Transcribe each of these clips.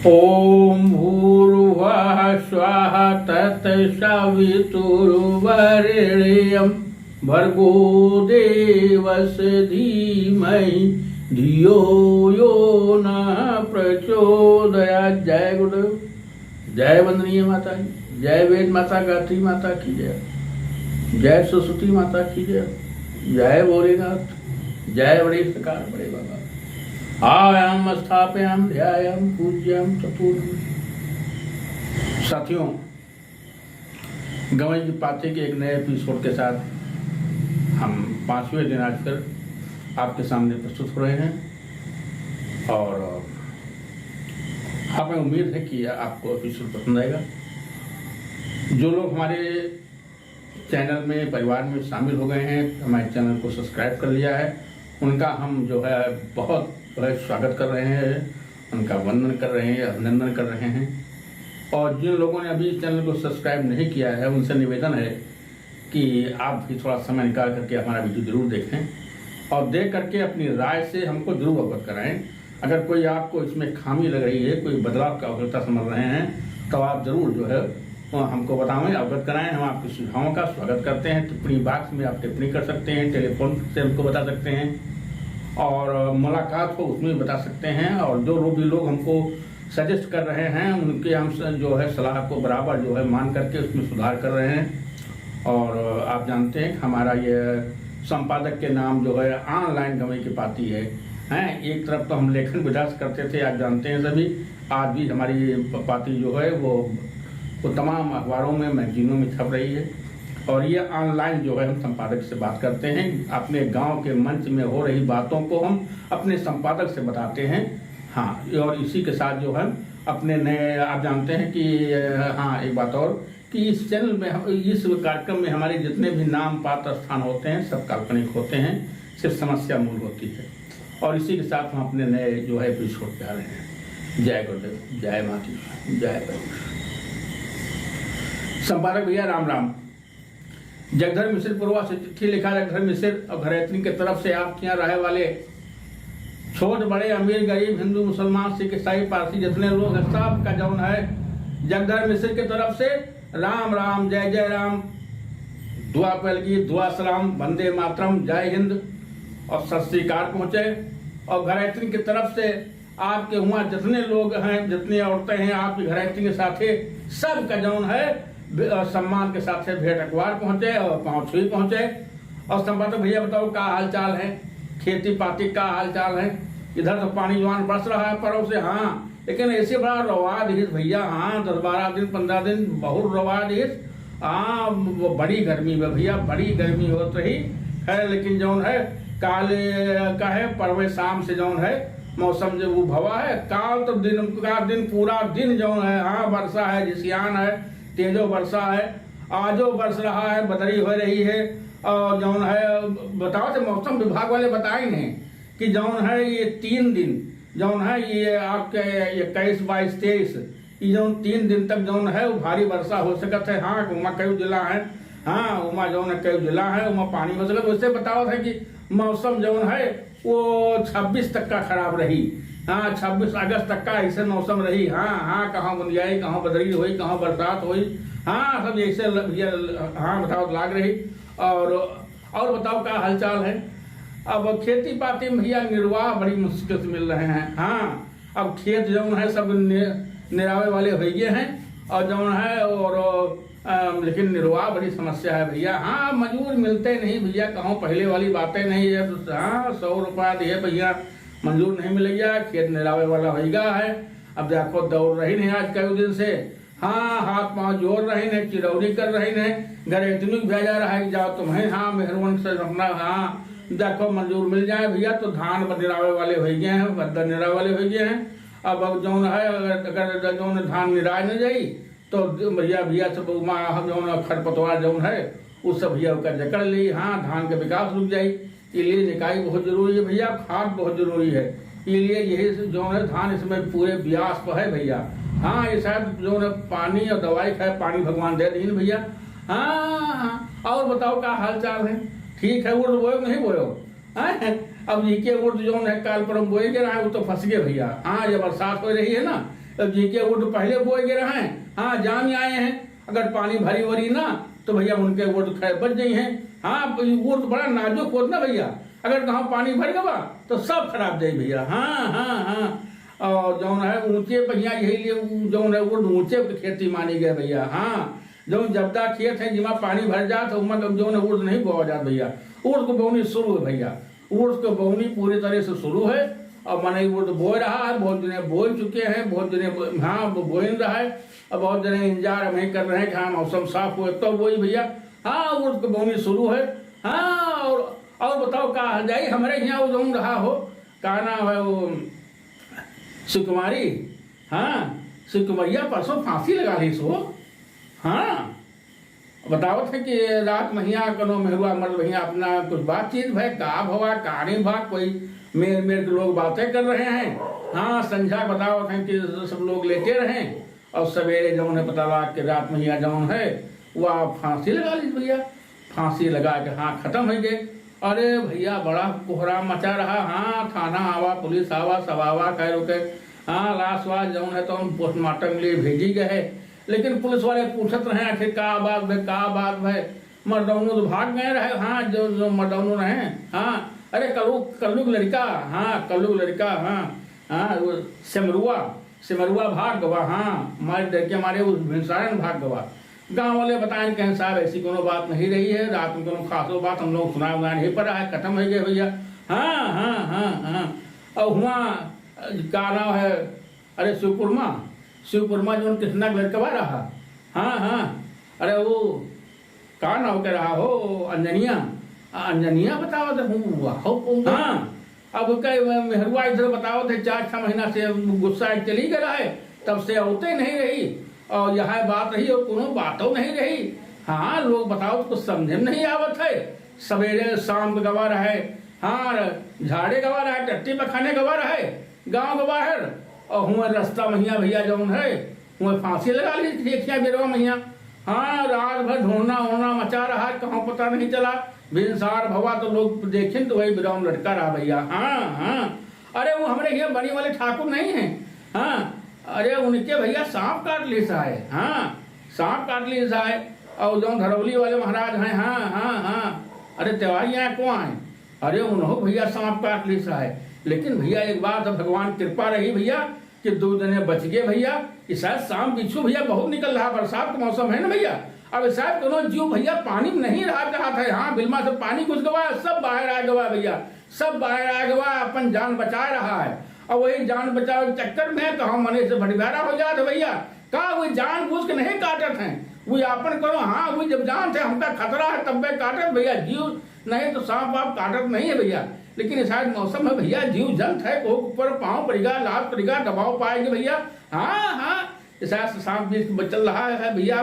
ओम भूर्भुवः स्वः तत्सवितुर्वरेण्यं भर्गो देवस्य धीमहि धियो यो नः प्रचोदयात्। जय गुरुदेव, जय वंदनीय माता की, जय वेद माता गायत्री माता की जय, जय सरस्वती माता की जय, जय भोलेनाथ, जय बड़े सरकार बड़े बाबा। आयाम स्थापयाम ध्यायाम पूज्याम चतुर्भुज। साथियों, गंवई की पाते के एक नए एपिसोड के साथ हम 5वें दिन आज फिर आपके सामने प्रस्तुत हो रहे हैं और हमें उम्मीद है कि आपको एपिसोड पसंद आएगा। जो लोग हमारे चैनल में परिवार में शामिल हो गए हैं, हमारे चैनल को सब्सक्राइब कर लिया है, उनका हम जो है बहुत स्वागत कर रहे हैं, उनका वंदन कर रहे हैं, अभिनंदन कर रहे हैं। और जिन लोगों ने अभी इस चैनल को सब्सक्राइब नहीं किया है, उनसे निवेदन है कि आप भी थोड़ा समय निकाल करके हमारा वीडियो जरूर देखें और देख करके अपनी राय से हमको जरूर अवगत कराएं। अगर कोई आपको इसमें खामी लग रही है, कोई बदलाव की आवश्यकता समझ रहे हैं, तो आप जरूर जो है हमको बताएं, अवगत कराएं। हम आपके सुझावों का स्वागत करते हैं। टिप्पणी बॉक्स में आप टिप्पणी कर सकते हैं, टेलीफोन से हमको बता सकते हैं और मुलाकात को उसमें बता सकते हैं। और जो भी लोग हमको सजेस्ट कर रहे हैं, उनके हम जो है सलाह को बराबर जो है मान करके उसमें सुधार कर रहे हैं। और आप जानते हैं हमारा ये संपादक के नाम जो है ऑनलाइन गंवई की पाती है। एक तरफ तो हम लेखन विधास करते थे, आप जानते हैं सभी, आज भी हमारी पाती जो है वो तमाम अखबारों में, मैगजीनों में छप रही है। और ये ऑनलाइन जो है हम संपादक से बात करते हैं, अपने गांव के मंच में हो रही बातों को हम अपने संपादक से बताते हैं। हाँ, और इसी के साथ जो है अपने नए, आप जानते हैं कि हाँ एक बात और कि इस चैनल में, इस कार्यक्रम में हमारे जितने भी नाम पात्र स्थान होते हैं सब काल्पनिक होते हैं, सिर्फ समस्या मूल होती है। और इसी के साथ हम अपने नए जो है एपिसोड पे आ रहे हैं। जय गुरुदेव, जय माता, जय प्रभु। संपादक भैया राम राम। जगधर मिश्र पूर्वा से चिट्ठी लिखा, जगधर मिश्र और घरेतनी के तरफ से आपके यहाँ रहे वाले छोट बड़े अमीर गरीब हिंदू मुसलमान सिख ईसाई पारसी जितने लोग हैं सब का जौन है जगधर मिश्र के तरफ से राम राम, जय जय राम, दुआ पहलगी, दुआ सलाम, वंदे मातरम, जय हिंद और सत श्री अकाल पहुँचे। और घरेतनी की तरफ से आपके वहाँ जितने लोग हैं, जितनी औरतें हैं आपकी घरेतनी के साथे सब का जौन है सम्मान के साथ से भेंट अखबार पहुंचे और पाँव छुई पहुंचे। और संपादक भैया बताओ क्या हाल चाल है, खेती पाती का हाल चाल है? इधर तो पानी जवान बरस रहा है परों से, हाँ, लेकिन ऐसे बड़ा रवादिश भैया, हाँ 10-12 दिन 15 दिन बहुत रवादिश। हाँ बड़ी गर्मी में भैया, बड़ी गर्मी हो रही है, लेकिन जौन है काले का है परवे शाम से जौन है मौसम जो भवा है। काल तो दिन का दिन पूरा दिन जौन है, हाँ वर्षा है, जिसियान है, तेजो वर्षा है, आजो बरस रहा है, बदरी हो रही है। और जौन है बताओ तो मौसम विभाग वाले बताए नहीं कि जौन है ये 3 दिन जौन है ये आपके 21, 22, 23 ये जौन 3 दिन तक जौन है वो भारी वर्षा हो सकता है। हाँ उमा कई जिला है, हाँ उमा जौन है कई जिला है, उमा पानी हो सकता है। वैसे बताओ है कि मौसम जौन है वो 26 तक का खराब रही, हाँ 26 अगस्त तक का ऐसे मौसम रही। हाँ कहाँ बुंदियाई, कहाँ बदरी हुई, कहाँ बरसात हुई, हाँ सब ऐसे हाँ बताओ लाग रही। और बताओ क्या हालचाल है? अब खेती पाती में भैया निर्वाह बड़ी मुश्किल से मिल रहे हैं। हाँ अब खेत जौन है सब निरावे वाले हो गए हैं और जौन है और लेकिन निर्वाह बड़ी समस्या है भैया। हाँ मजदूर मिलते नहीं भैया, कहूँ पहले वाली बातें नहीं है। हाँ 100 रुपया दिए भैया मंजूर नहीं मिलेगा, खेत निरावे वाला होगा है। अब देखो दौड़ रही नहीं आज कई दिन से, हाँ हाथ पाँव जोड़ रही नहीं, चिरौरी कर रही नहीं, घरेतनी भेजा रहा है जाओ तुम्हें, हाँ मेहरबान से रखना, हाँ देखो मंजूर मिल जाए भैया। तो धान निरावे वाले हो गए हैं, बद्दा निरावे वाले हो गए हैं। अब जौन है अगर जौन धान निराय न जाई तो भैया सब जौन खरपतवार जौन है उस सब भैया का जकड़ ली, हाँ धान का विकास रुक जाये। इसलिए निकाई बहुत जरूरी है भैया, खाद बहुत जरूरी है। इसलिए यही जो है धान इसमें पूरे ब्यास पर है भैया। हाँ ये शायद जो है पानी और दवाई खाए, पानी भगवान दे दी भैया। हाँ और बताओ क्या हाल चाल है? ठीक है, उर्द बोयो नहीं बोयो? अब ये उर्द जो है काल परम बोए के रहा है वो तो फंस गए भैया। हाँ ये बरसात हो रही है ना, अब जी के वोट पहले बोए गए हैं, हाँ जाम आए हैं, अगर पानी भरी वरी ना तो भैया उनके वोट खैर बच गई हैं। हाँ वोट बड़ा नाजुक होता ना भैया, अगर कहाँ पानी भर गवा तो सब खराब जाए भैया। हाँ हाँ हाँ, और जौन है ऊंचे भैया यही लिए जौन है वो ऊंचे खेती मानी गए भैया। हाँ जो जबदा खेत है जिमा पानी भर जात उमा जो है उर्द नहीं बोआ जात भैया, उर्द को बोनी शुरू है भैया, उर्द को बोनी पूरी तरह से शुरू है। और मन उर्द बो रहा है, बहुत जने बो चुके हैं, बहुत जने हाँ बोई रहा है, और बहुत जने इंतजार हमें कर रहे हैं कि हाँ मौसम साफ हुए तो वही भैया। हाँ उर्द को बोनी शुरू है। हाँ और बताओ कहा जाए हमारे यहाँ वो जौन रहा हो का नाम है वो सुकुमारी, हाँ सुकुमरिया परसों फांसी लगा ली सो। हाँ बताओ थे कि रात महिया कनो मेहरुआ मर्द भैया अपना कुछ बातचीत भाई का भवा का नहीं भा, कोई मेरे के लोग बातें कर रहे हैं। हाँ संझा बताओ थे कि सब लोग लेटे रहे और सवेरे जौन है पता लगा कि रात महिया जौन है वह फांसी लगा ली भैया, फांसी लगा के हाँ खत्म हो गए। अरे भैया बड़ा कोहराम मचा रहा। हाँ थाना आवा, पुलिस आवा, सब आवा कह रुके। हाँ लाश वाश जौन है तो हम पोस्टमार्टम के लिए भेजी गए, लेकिन पुलिस वाले पूछत रहे आखिर का बात है। मर्दौनू तो भाग गए रहे। हाँ जो मर्दौनू रहे, हाँ अरे कल्लू लड़का, हाँ कल्लू लड़का, हाँ वो सिमरुआ भाग गवा। हाँ हमारे डर के हमारे उस भिनसारन भाग गवा। गांव वाले बताएं कहें साहब ऐसी कोनो बात नहीं रही है, रात में कोनो खासो बात हम लोग सुना नहीं पड़ा है, खत्म हो गए भैया। हाँ हाँ हाँ हाँ और हुआ का नाम है अरे शिवपुरमा जो कृष्णा का लड़का रहा। हाँ हाँ अरे वो का नाम कह रहा हो अंजनिया बताओ तो। हाँ अब मेहरुआ इधर बताओ थे 4-6 महीना से गुस्सा चली गया है, तब से औते नहीं रही और यह बात रही और कोनो बातों नहीं रही। हाँ लोग बताओ तो कुछ समझे में नहीं आवत है, सवेरे शाम गवा रहे, हाँ झाड़े गवा रहे, टट्टी पखाने गवा रहे गांव के बाहर, और हुआ रास्ता महिया भैया जौन है हुआ फांसी लगा ली देखिया बेरवा मैया। हाँ रात भर ढूंढना होना मचा रहा, कहाँ पता नहीं चला, बिनसार भवा तो लोग देखें तो वही बिरवा लटका रहा भैया। हाँ हाँ अरे वो हमारे यहाँ बनी वाले ठाकुर नहीं है, हाँ अरे उनके भैया सांप काट ली सा है। हाँ सांप काट ली सा है, और जो धरौली वाले महाराज हैं, हाँ हाँ हाँ अरे त्योहार यहाँ कौन आए, अरे उन्होंने भैया सांप काट ली सा है। लेकिन भैया एक बात भगवान कृपा रही भैया कि 2 जने बच गए भैया, कि शायद सांप बिच्छू भैया बहुत निकल रहा, बरसात का मौसम है ना भैया। अब शायद कोनो जीव भैया पानी में नहीं रहा था। हाँ बिल्मा से पानी घुस गवा, सब बाहर आ गवा भैया, सब बाहर आ गवा, अपन जान बचा रहा है। और वही जान बचाव के चक्कर में कहा मने से भटभैरा हो जाते भैया, कहा वो जान बूझ के नहीं काटत हैं, वो आपन करो। हाँ वो जब जान थे हमका खतरा है तब वे काटत भैया, जीव नहीं तो सांप वाप काटत नहीं है भैया। लेकिन शायद मौसम है भैया, जीव जंत है, को ऊपर पाँव पड़ेगा, लाभ पड़ेगा, दबाव पाएंगे भैया। हाँ हाँ शायद सांप बीच चल रहा है भैया,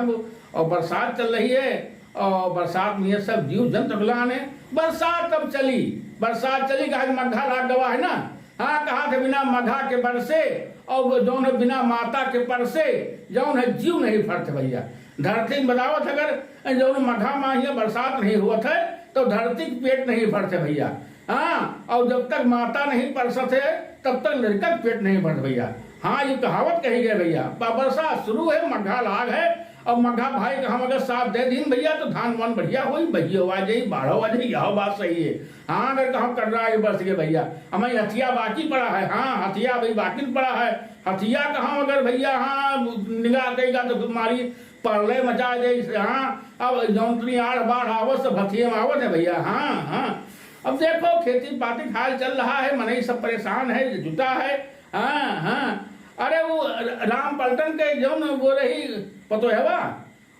और बरसात चल रही है, और बरसात में ये सब जीव जंत अगलाने। बरसात तब चली, कहा मग्घा लाग गवा है ना। हाँ कहा थे बिना मघा के बरसे और जौन है बिना माता के परसे जौन है जीव नहीं फरते भैया। धरती में बतावत अगर जौन मघा माहिया बरसात नहीं हुआ था तो धरती के पेट नहीं भरते भैया। हाँ और जब तक माता नहीं परसत है तब तक लड़का के पेट नहीं भरते भैया। हाँ ये कहावत कही गई भैया। बरसात शुरू है, मघा लाग है, और मघा भाई का हम अगर साथ दे दिन भैया तो धान वन बढ़िया हो, बहियो आ जाई, बाढ़ो आ जाई, यह बात सही है। हाँ अगर कहा कर रहा है बरस गए भैया, हमें हथिया बाकी पड़ा है। हाँ हथिया भाई बाकी पड़ा है, हथिया कहा अगर भैया हाँ निगाह देगा तो तुम्हारी परले मचा दे। हाँ अब जौनतनी आड़ बाढ़ आवत सब हथिया में आवत है भैया। हाँ हाँ अब देखो खेती पाती हाल चल रहा है, मनई सब परेशान है, जुटा है। हाँ हाँ अरे वो राम पलटन के जौन वो रही पतो है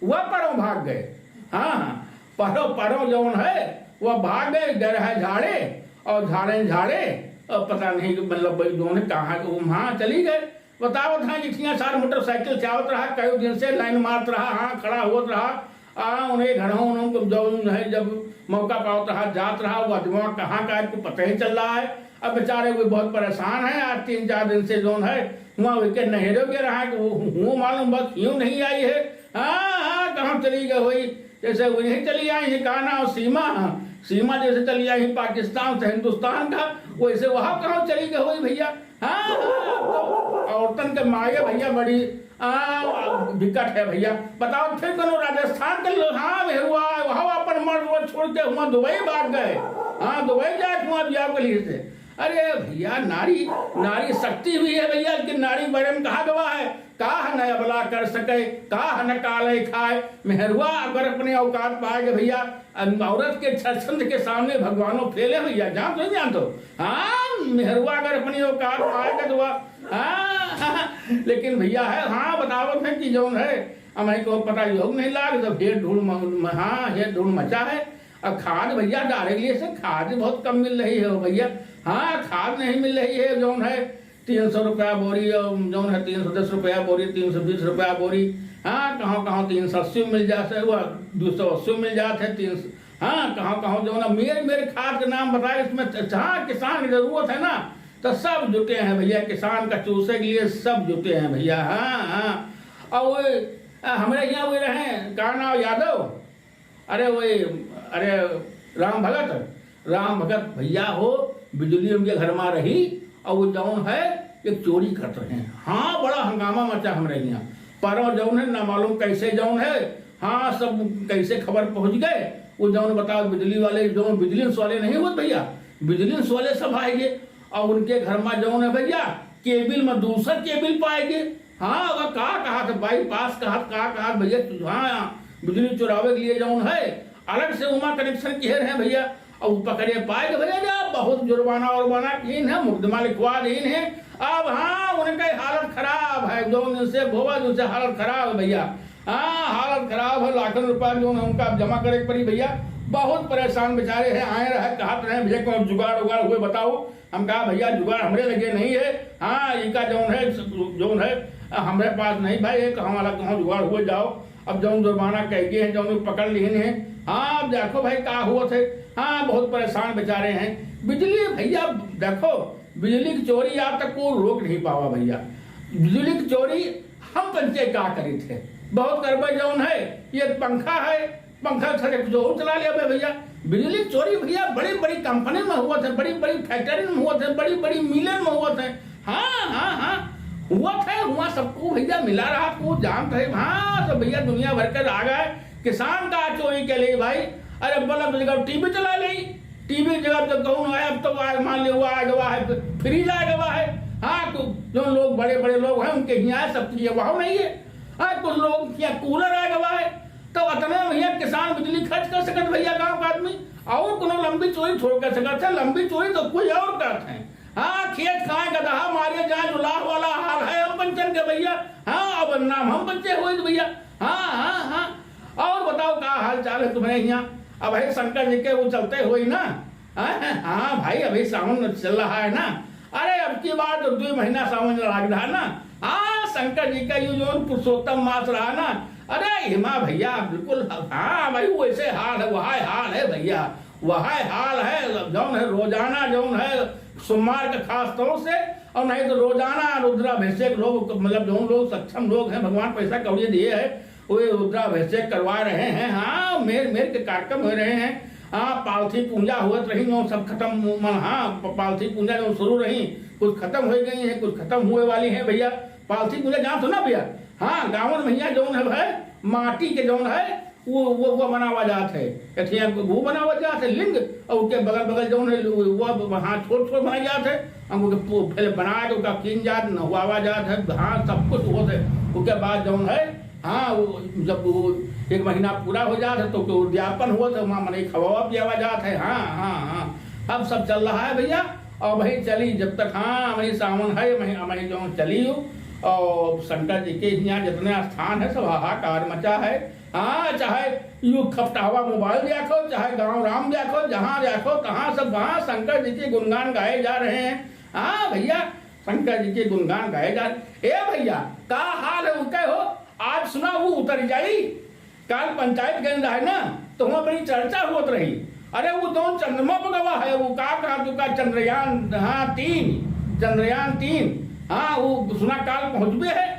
वह परों भाग गए। हाँ परों जौन है वह भाग गए, गए है झाड़े, और झाड़े और पता नहीं मतलब दोनों कहाँ वहाँ चली गए। बताओ था इतनी सार मोटरसाइकिल चावत रहा, कई दिन से लाइन मारत रहा, हाँ खड़ा होत रहा, उन्हें घरों जो है जब मौका पावत रहा जात रहा, वो आदमी कहाँ का आपको पता ही चल रहा है। अब बेचारे वो बहुत परेशान है, आज 3-4 दिन से जो है वहाँ विकेट नहरों के रहा कि वो मालूम बस क्यों नहीं आई है। हाँ कहाँ चली गई हुई, जैसे वो नहीं चली आई है काना और सीमा जैसे चली आई पाकिस्तान से हिंदुस्तान का, वैसे वहाँ कहाँ चली गई हुई भैया। हाँ औरतन के माये भैया बड़ी विकट है भैया। बताओ फिर करो राजस्थान के लोग, हाँ मेहरुआ वहाँ अपन मर्द वो छोड़ के हुआ दुबई भाग गए, हाँ दुबई जाए हुआ ब्याह के लिए से। अरे भैया नारी नारी शक्ति भी है भैया, लेकिन नारी बड़े में कहा गवा है, काह न अबला कर सके, काह न काले खाए। मेहरुआ अगर अपने औकात पाएगा भैया, औरत के छंद के सामने भगवानों फेले भैया, जान तो नहीं जान तो। हाँ मेहरुआ अगर अपनी औकात पाएगा तो वह लेकिन भैया है, हाँ बतावत है कि जौन है हमें को पता योग नहीं लाग, जब हेड ढूंढ हेड ढूंढ मचा है। अब खाद भैया डाले लिए से खाद बहुत कम मिल रही है भैया, हाँ खाद नहीं मिल रही है। जौन है 300 रुपया बोरी, जौन है 310 रुपया बोरी, 320 रुपया बोरी, हाँ कहाँ 380 मिल जाते है, वह 280 मिल जाते हैं 300, हाँ कहाँ जो ना मेरे खाद के नाम बताए। इसमें जहाँ किसान की जरूरत है ना तो सब जुटे हैं भैया, किसान का चूसे के लिए सब जुटे हैं भैया। हाँ और वो हमारे यहाँ वो रहे का नाम यादव, अरे वही अरे राम भगत भैया हो, बिजली उनके घर में रही और वो जौन है एक चोरी करते हैं। हाँ बड़ा हंगामा मचा हमारे यहाँ पर, जौन है ना मालूम कैसे जौन है, हाँ सब कैसे खबर पहुंच गए। वो जौन बताओ बिजली वाले जो बिजली वाले नहीं होते भैया, बिजली वाले सब आएंगे और उनके घर में जौन है भैया केबिल में दूसरा केबिल पाएंगे। हाँ अगर कहा था बाईपास कहा भैया, हाँ बिजली चुरावे के लिए जौन है अलग से उमा कनेक्शन किए हैं भैया, और पकड़े पाएगा भैया जा बहुत जुर्माना उर्माना कीन है, मुकदमा लिखवा दीन है। अब हाँ उनका हालत खराब है, जो उनसे भोवा उनसे हालत खराब है भैया, हाँ हालत खराब है। लाखों रुपया जो है उनका जमा करे पड़ी भैया, बहुत परेशान बेचारे हैं। आए रहे कहते रहे भैया को जुगाड़ उगाड़ हुए बताओ, हम कहा भैया जुगाड़ हमारे लगे नहीं है, हाँ इनका जौन है हमारे पास नहीं भाई, एक हमारा कहाँ जुगाड़ हुए जाओ। अब जौन जुर्माना कह गए हैं जौन पकड़ लिए हैं, हाँ अब देखो भाई क्या हुआ थे, हाँ बहुत परेशान बेचारे हैं। बिजली भैया देखो बिजली की चोरी आज तक कोई रोक नहीं पावा भैया, बिजली की चोरी हम पंचे क्या करी थे, बहुत करबे जौन है ये पंखा है, पंखा जो चला लिया भैया। बिजली चोरी भैया बड़ी बड़ी कंपनी में हुआ थे, बड़ी बड़ी फैक्ट्री में हुआ थे, बड़ी बड़ी मिलें में हुआ थे, हाँ हुआ सबको भैया मिला रहा को जानते है। हाँ तो भैया दुनिया भर कर आ गए किसान का चोरी के लिए भाई। अरे बल्ब जगह टीवी चला ली, टीवी जगह तो कौन है, अब तो मान लिया आ गवा है, फ्रीज आ गवा है। हाँ तो जो लोग बड़े बड़े लोग हैं उनके यहाँ सब चीजें वहां नहीं है। हाँ कुछ लोग क्या कूलर आ गवा है, तो अतने भैया किसान बिजली खर्च कर सकते भैया गाँव का आदमी, और कोनो लंबी चोरी थोड़ कर सकते है, लंबी चोरी तो कोई और करते हैं। हाँ खेत खाए गदहा मारे जाए जुलाह वाला हाल है हम पंचन के भैया। हाँ अब नाम हम बच्चे हुए भैया। हाँ और बताओ क्या हाल चाल है तुम्हारे यहाँ? अब भाई शंकर जी के वो चलते हुए ना, हाँ भाई अभी सावन चल रहा है ना, अरे अब की बात 2 महीना सावन लग रहा है ना। हाँ शंकर जी का ये जो पुरुषोत्तम मास रहा ना, अरे हिमा भैया बिल्कुल, हाँ भाई वैसे हाल है, वहा हाल है भैया, वहा हाल है। जौन है रोजाना जौन है सोमवार के खास तौर से, और नहीं तो रोजाना रुद्राभिषेक लोग, मतलब जो लोग सक्षम लोग हैं भगवान पैसा कौड़ी दिए है वो रुद्राभिषेक करवा रहे हैं। हाँ मेर के कार्यक्रम हो रहे हैं। हाँ पालथी पूजा हुआ रही जो सब खत्म, हाँ पालथी पूजा जो शुरू रही कुछ खत्म हो गई है, कुछ खत्म हुए वाली है भैया। पालथी पूजा जान तो ना भैया, हाँ गाँव में भैया जौन है माटी के जौन है वो बनावा जात है, वो बनावा जात है लिंग, और उसके बगल बगल जौन है वो हाँ छोट बनाई जात है, पहले बना के उसका कीन जात नहवावा जात है, हाँ सब कुछ होता है। उसके बाद जौन है हाँ वो जब वो 1 महीना पूरा हो जाता है तो उद्यापन हुआ तो वहाँ मने खवावा पियावा जात है। हाँ अब सब चल रहा है भैया, और वही चली जब तक हाँ वही सावन है वही जो चली हो। और शंकर जी के यहाँ जितने स्थान है सब हाहाकार मचा है। हाँ चाहे यू खपटावा मोबाइल देखो, चाहे गाँव राम देखो, जहाँ देखो तहाँ सब वहाँ शंकर जी के गुणगान गाए जा रहे हैं। हाँ भैया शंकर जी के गुणगान गाए जा रहे। ए भैया का हाल है उनके हो, आज सुना वो उतर जाई, कल पंचायत केंद्र है ना तो वहाँ बड़ी चर्चा होत रही। अरे वो दोनों चंद्रमा पर गवा है, वो कहा चुका चंद्रयान, हाँ 3 चंद्रयान 3, हाँ वो सुना काल पहुंचबे है।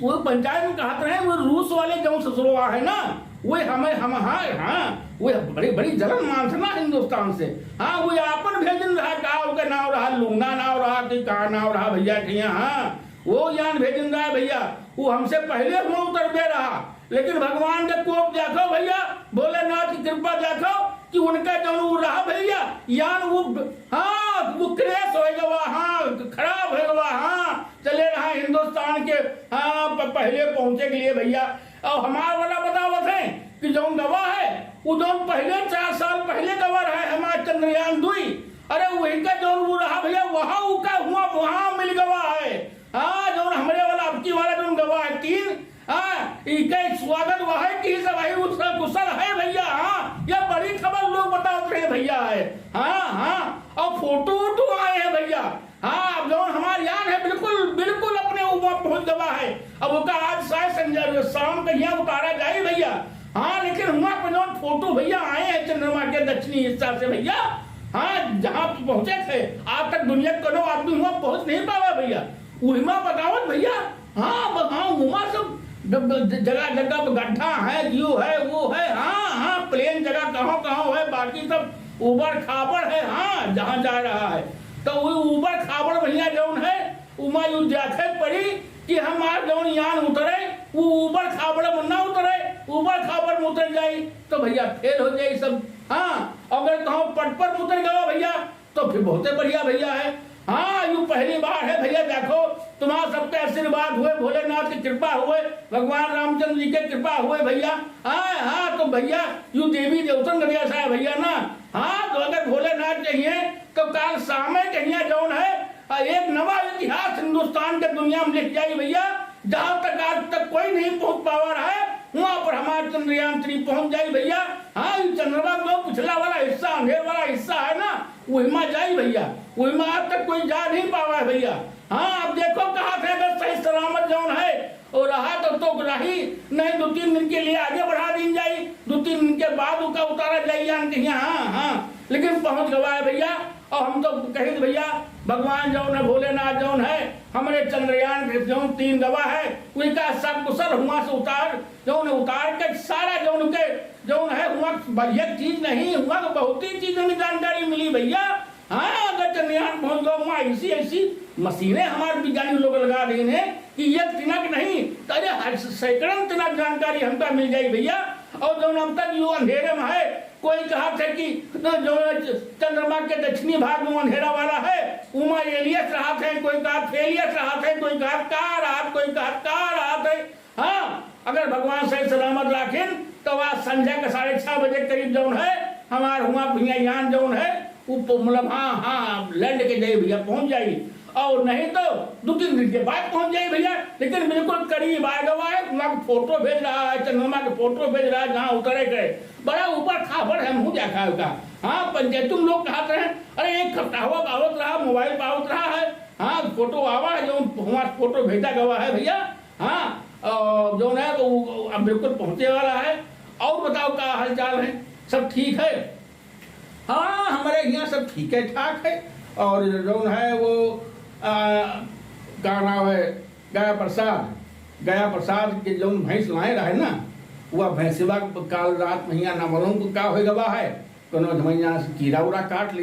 वो पंचायत में कहते रहे वो रूस वाले जो ससुरवा है ना वो हम हाँ वो बड़ी बड़ी जलन मान ना हिंदुस्तान से। हाँ वो आपन भेजन रहा का नाम रहा लूंगा नाम रहा कि का नाम रहा भैया के यहाँ। वो यान भेजन रहा है भैया, वो हमसे पहले हुआ उतर दे रहा, लेकिन भगवान के कोप देखो भैया, भोलेनाथ की कृपा देखो कि उनका जो रहा भैया यान वो, हाँ वो क्रैश हो गया, हाँ खराब हो गया, हाँ चले रहा हिंदुस्तान के हाँ पहले पहुंचे के लिए भैया। और हमारा वाला बतावत है कि जो गवाह है वो जो पहले 4 साल पहले गवाह है हमारा चंद्रयान 2, अरे वही का जो वो रहा भैया वहां उका हुआ वहां मिल गवा है, हाँ जो हमारे वाला आपकी वाला जो गवाह है 3, हाँ इनका स्वागत वह है कि सब है उसका कुशल है भैया, हाँ यह बड़ी खबर लोग बताते रहे भैया है, हाँ हाँ और फोटो आए हैं भैया, हाँ जो हमारे यान है बिल्कुल बिल्कुल अपने ऊपर पहुंच गवा है। अब उसका आज शायद शाम का यहाँ उतारा जाए भैया, हाँ लेकिन हुआ जो फोटो भैया आए हैं चंद्रमा के दक्षिणी हिस्सा से भैया, हाँ जहाँ पहुंचे थे आज तक दुनिया को नो आदमी वहां पहुंच नहीं पावा भैया, वहीमा बतावत भैया, हाँ हाँ वहाँ सब जगह जगह पे गड्ढा है, व्यू है, वो है, हाँ हाँ प्लेन जगह कहाँ कहाँ है, बाकी सब ऊबर खाबड़ है, हाँ जहाँ जा रहा है तो वो ऊबर खाबड़ भैया जौन है उमा यू देखे पड़ी कि हमार जौन यान उतरे वो ऊबर खाबड़ में ना उतरे, ऊबर खाबड़ में उतर जाये तो भैया फेल हो जाये सब, हाँ अगर कहो पट पर उतर गया भैया तो फिर बहुत बढ़िया भैया है, हाँ यू पहली बार है भैया देखो तुम्हारा सबके आशीर्वाद हुए, भोलेनाथ की कृपा हुए, भगवान रामचंद्र जी की कृपा हुए भैया, हाँ हाँ तो भैया यू देवी देवतन गया सा भैया ना, हाँ तो अगर भोलेनाथ चाहिए तो काल सामे कहिए जौन है एक नवा इतिहास हिंदुस्तान के दुनिया में लिख जाए भैया, जहां तक आज तक कोई नहीं पहुंच पावा रहा है वहां पर हमारा चंद्रयान 3 पहुंच जाए भैया, हाँ चंद्रमा जो पिछला वाला हिस्सा अंधेर वाला हिस्सा है ना वही में जाए भैया, वही में आज तक कोई जा नहीं पावा है भैया, हाँ अब देखो कहा थे अगर सही सलामत जौन है और रहा तो रही नहीं 2-3 दिन के लिए आगे बढ़ा दी जाए, 2-3 दिन के बाद उसका उतारा जाए, हाँ हाँ लेकिन पहुंच गवा है भैया। और हम तो कहे भैया भगवान जौन है भोलेनाथ जौन है हमारे चंद्रयान जौन 3 गवाह है उनका सब कुशल हुआ से उतार के सारा जौन के जौन है हुआ बढ़िया चीज नहीं हुआ, बहुत ही चीजों की जानकारी मिली भैया, हाँ अगर चंद्रयान पहुंच गया वहाँ ऐसी मशीनें हमारे विज्ञानी लोग लगा रहे हैं कि ये तिनक नहीं अरे सैकड़ों तिनक जानकारी हमको मिल जाए भैया। और जो अब तक यो अंधेरे में है कोई कहा था कि जो चंद्रमा के दक्षिणी भाग में अंधेरा वाला है उमा एलियस रहा थे, कोई कहा फेलियस रहा थे, कोई कहा का रहा, कोई कहा का रहा थे, हाँ अगर भगवान सही सलामत राखिन तो वह संजय के 6:30 बजे करीब जौन है हमारे हुआ भैया यान जौन है मतलब हाँ हाँ लैंड के जाए भैया पहुंच जाये, और नहीं तो 2-3 दिन के बाद पहुंच जाए भैया, लेकिन बिल्कुल करीब आ गया है, वहाँ फोटो भेज रहा है चंद्रमा के फोटो भेज रहा है जहाँ उतरे गए बड़ा ऊपर खाबर है मुँह देखा होगा, हाँ पंचायतुम लोग कहते हैं अरे एक हफ्ता पावत रहा मोबाइल पावत रहा है, हाँ फोटो आवा है जो हमारा फोटो भेजा गवा है भैया, हाँ जो है तो अब बिल्कुल पहुंचे वाला है। और बताओ क्या हालचाल है, सब ठीक है? हाँ हमारे यहाँ सब ठीक है ठाक है। और जो है वो क्या नाम है गया प्रसाद के जो भैंस लाए रहे ना वह भैंसवा काल रात महिया ना मालूम को क्या हो गवा है कोनो धमैया से कीड़ा उड़ा काट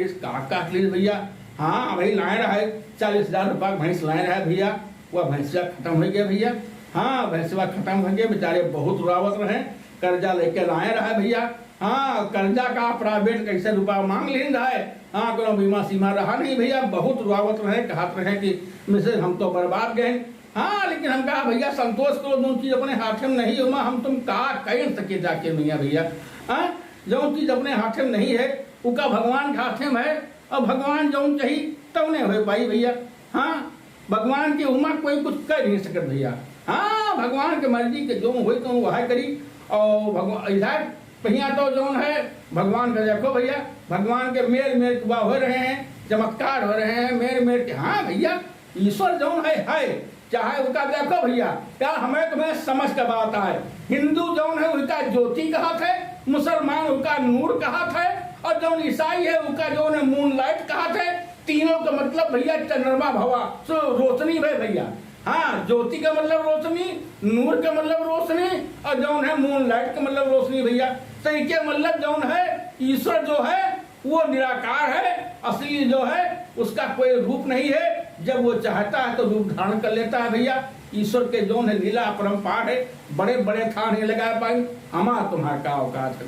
ली भैया, हाँ भाई लाए रहे 40,000 रुपया भैंस लाए रहे भैया, वह भैंसिया खत्म हो गया भैया, हाँ भैंसवा खत्म हो गया, बेचारे बहुत रुआवत रहे, कर्जा लेके लाए रहे भैया, हाँ कर्जा का प्राइवेट कैसे रुपया मांग ले रहे, हाँ कोनो बीमा सीमा रहा नहीं भैया, बहुत रुआवत रहे, कहते रहे कि मिसे हम तो बर्बाद गए, हाँ लेकिन हम कहा भैया संतोष करो जो चीज अपने हाथ में नहीं हो हम तुम कहा कह सके जाके भैया, हाँ जो चीज अपने हाथ में नहीं है उसका भगवान के हाथ में है, और भगवान जो चाहिए तब नहीं हो पाई भैया, हाँ भगवान की उमा कोई कुछ कर नहीं सकत भैया, हाँ भगवान के मर्जी के जो हो तो वह करी। और भगवान इधर भैया तो जो है भगवान का देखो भैया भगवान के मेर हुआ हो रहे हैं, चमत्कार हो रहे हैं मेर के, हाँ भैया ईश्वर जो है चाहे उसका देखो भैया क्या हमें तुम्हें समझ का बात है, हिंदू जो है उसका ज्योति कहा थे, मुसलमान उसका नूर कहा थे, और जो ईसाई है उसका जो है मून लाइट कहा थे, तीनों का मतलब भैया चंद्रमा भवा तो रोशनी भैया, हाँ ज्योति का मतलब रोशनी, नूर का मतलब रोशनी, और जो है मून लाइट का मतलब रोशनी भैया, तो इनके मतलब जो है ईश्वर जो है वो निराकार है, असली जो है उसका कोई रूप नहीं है, जब वो चाहता है तो रूप धारण कर लेता है भैया। ईश्वर के जो है लीला अपरंपार है, बड़े बड़े थान नहीं लगा पाए, हमारा तुम्हारा का औकात है।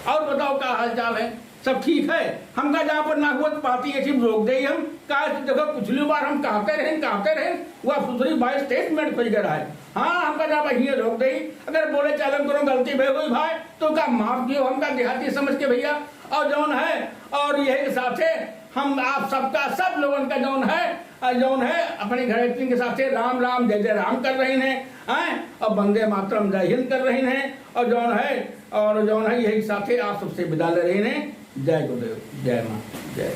और बताओ क्या हाल चाल है, सब ठीक है? हम का जहाँ पर नागवत पाती ऐसी रोक गई, हम कहा देखो पिछली बार हम कहते रहे वह सुधरी 22-23 मिनट खुल गया है। हाँ हमका जहाँ पर ये रोक गई, अगर बोले चालन करो गलती भय गई भाई तो का माफ दियो, हमका देहाती समझ के भैया। और जौन है और यही साथ है हम आप सबका सब लोगों का जौन है अपने घरेती के साथ राम राम जय जय राम कर रहे हैं और वंदे मातरम जय हिंद कर रहे हैं। और जौन है यही साथ आप सबसे विदा ले रहे हैं। जय गुरुदेव, जय मां, जय।